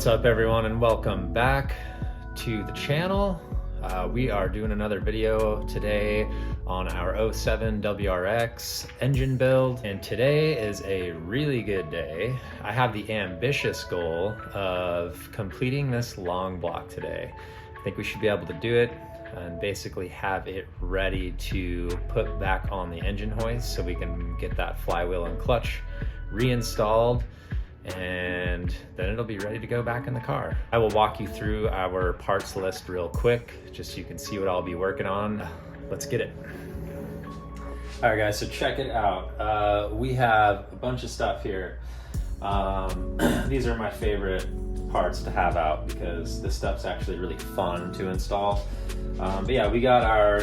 What's up everyone, and welcome back to the channel. We are doing another video today on our 07 WRX engine build, and today is a really good day. I have the ambitious goal of completing this long block today. I think we should be able to do it and basically have it ready to put back on the engine hoist so we can get that flywheel and clutch reinstalled, and then it'll be ready to go back in the car. I will walk you through our parts list real quick, just so you can see what I'll be working on. Let's get it. All right guys, so check it out. We have a bunch of stuff here. These are my favorite parts to have out because this stuff's actually really fun to install. But yeah, we got our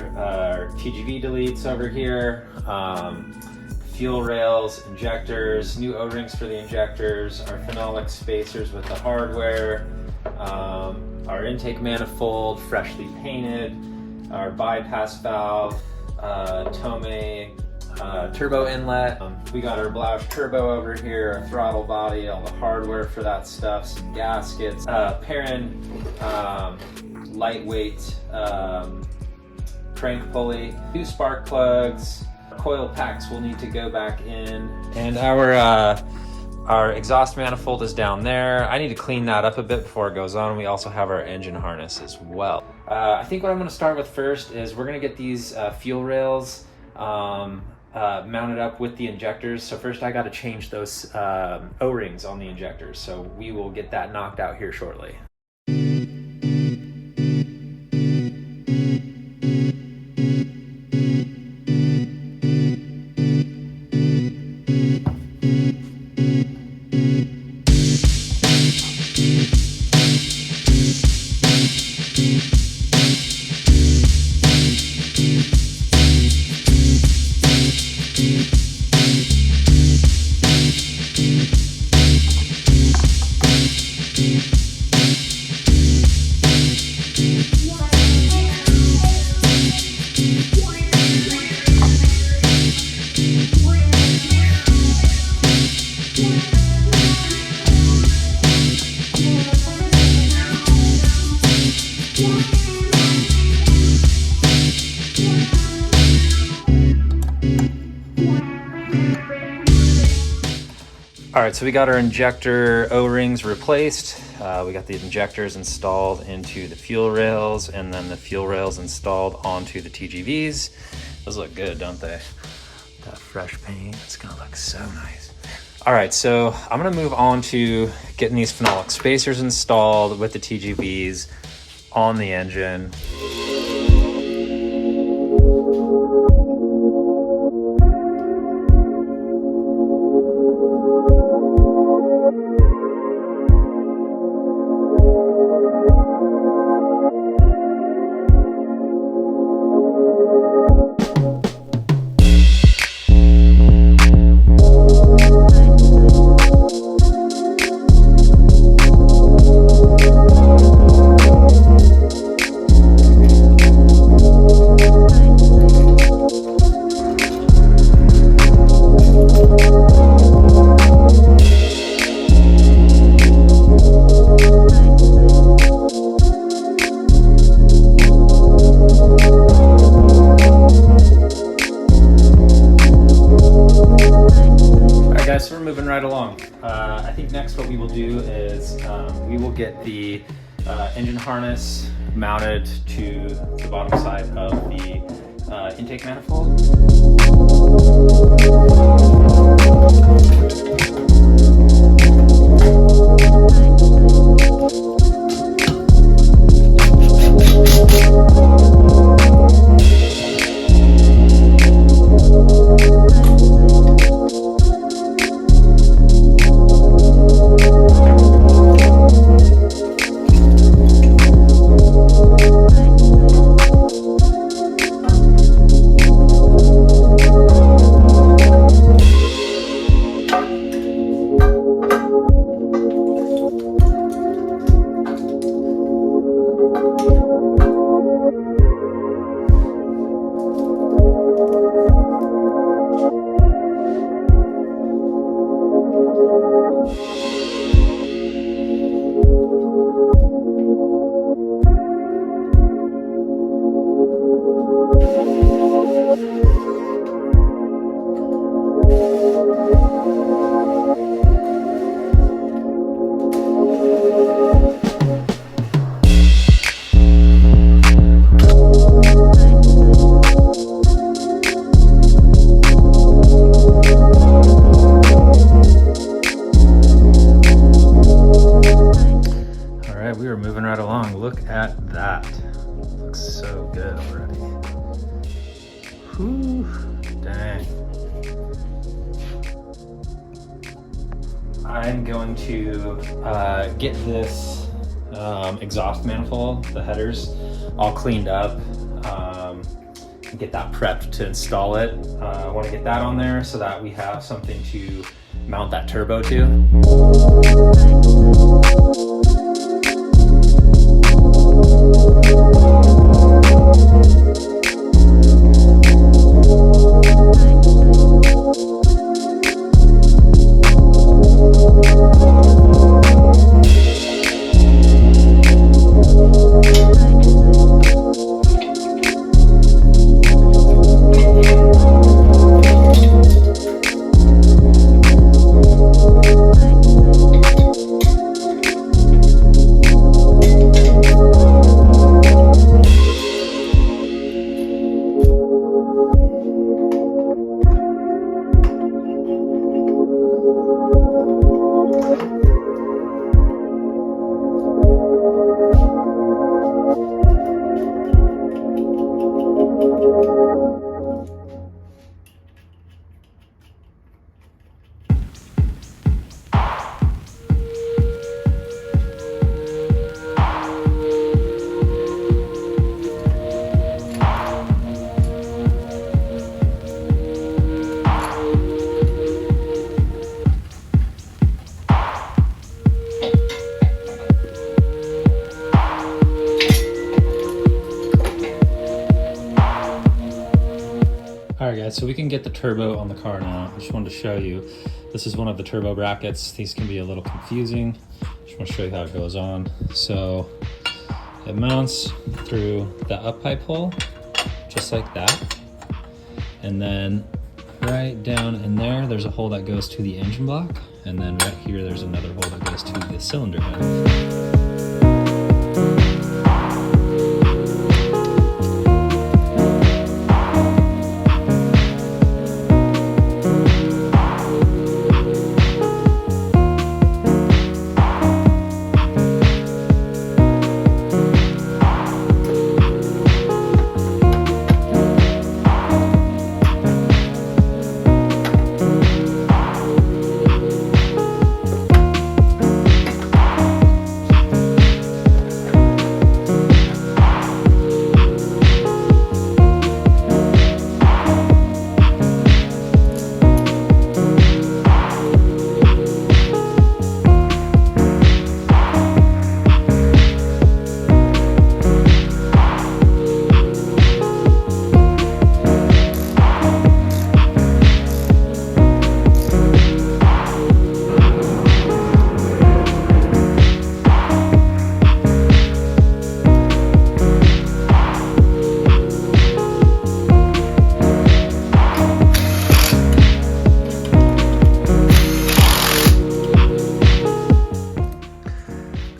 TGV deletes over here. Fuel rails, injectors, new O-rings for the injectors, our phenolic spacers with the hardware, our intake manifold freshly painted, our bypass valve, Tomei turbo inlet. We got our Blausch turbo over here, our throttle body, all the hardware for that stuff, some gaskets, Perrin lightweight crank pulley, 2 spark plugs. Coil packs will need to go back in, and our exhaust manifold is down there. I need to clean that up a bit before it goes on. We also have our engine harness as well. I think what I'm going to start with first is we're going to get these fuel rails mounted up with the injectors. So first I got to change those O-rings on the injectors, so we will get that knocked out here shortly. All right, so we got our injector O-rings replaced. We got the injectors installed into the fuel rails, and then the fuel rails installed onto the TGVs. Those look good, don't they? That fresh paint, it's gonna look so nice. All right, so I'm gonna move on to getting these phenolic spacers installed with the TGVs on the engine. So we're moving right along. I think next what we will do is we will get the engine harness mounted to the bottom side of the intake manifold. Looks so good already. Whew, dang. I'm going to get this exhaust manifold, the headers, all cleaned up, get that prepped to install it. I want to get that on there so that we have something to mount that turbo to. Alright guys, so we can get the turbo on the car now. I just wanted to show you. This is one of the turbo brackets. These can be a little confusing. Just want to show you how it goes on. So it mounts through the up pipe hole, just like that. And then right down in there, there's a hole that goes to the engine block. And then right here, there's another hole that goes to the cylinder head.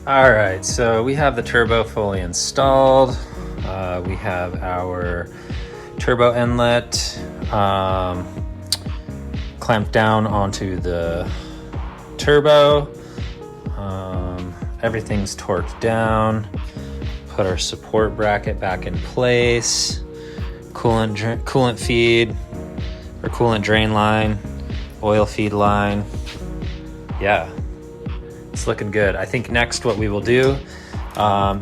All right, so we have the turbo fully installed. We have our turbo inlet clamped down onto the turbo. Everything's torqued down. Put our support bracket back in place. Coolant feed or coolant drain line, oil feed line. Yeah. It's looking good. I think next what we will do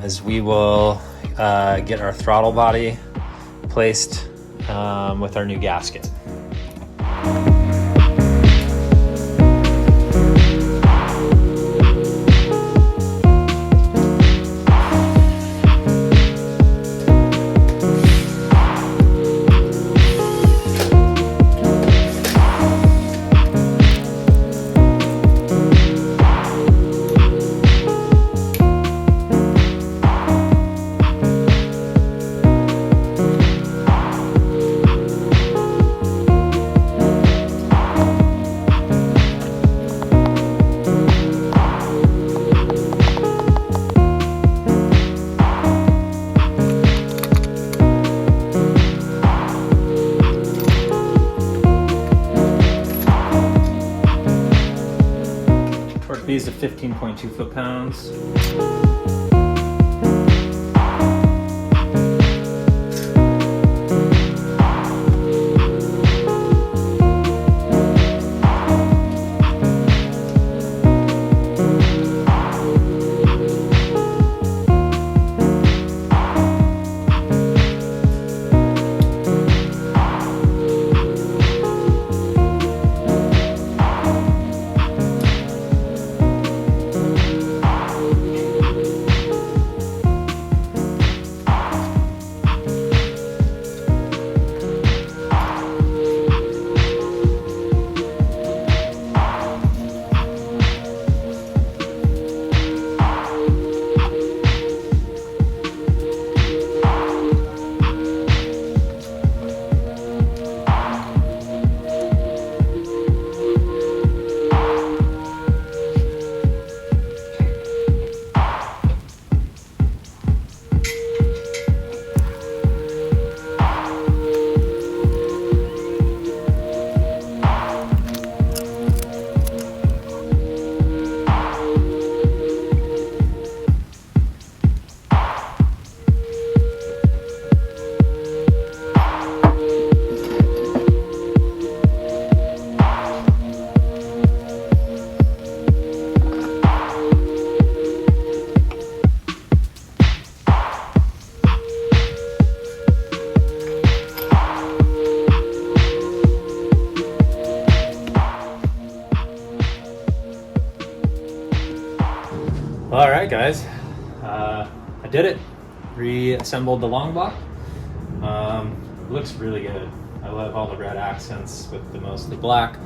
is we will get our throttle body placed with our new gasket. These are 15.2 foot-pounds. guys, I did it. Reassembled the long block. Looks really good. I love all the red accents with the mostly black.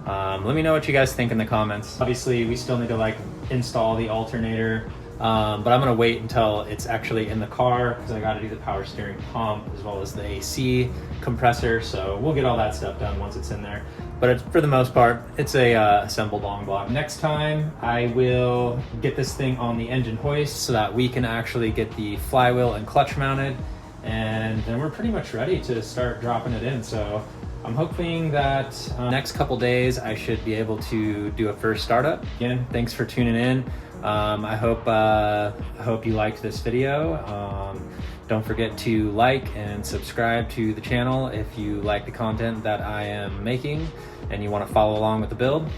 Let me know what you guys think in the comments. Obviously, we still need to like install the alternator, but I'm gonna wait until it's actually in the car because I gotta do the power steering pump as well as the AC compressor. So we'll get all that stuff done once it's in there. But for the most part, it's a assembled long block. Next time, I will get this thing on the engine hoist so that we can actually get the flywheel and clutch mounted. And then we're pretty much ready to start dropping it in. So I'm hoping that next couple days I should be able to do a first startup. Again, thanks for tuning in. I hope you liked this video. Don't forget to like and subscribe to the channel if you like the content that I am making and you want to follow along with the build.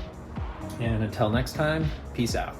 And until next time, peace out.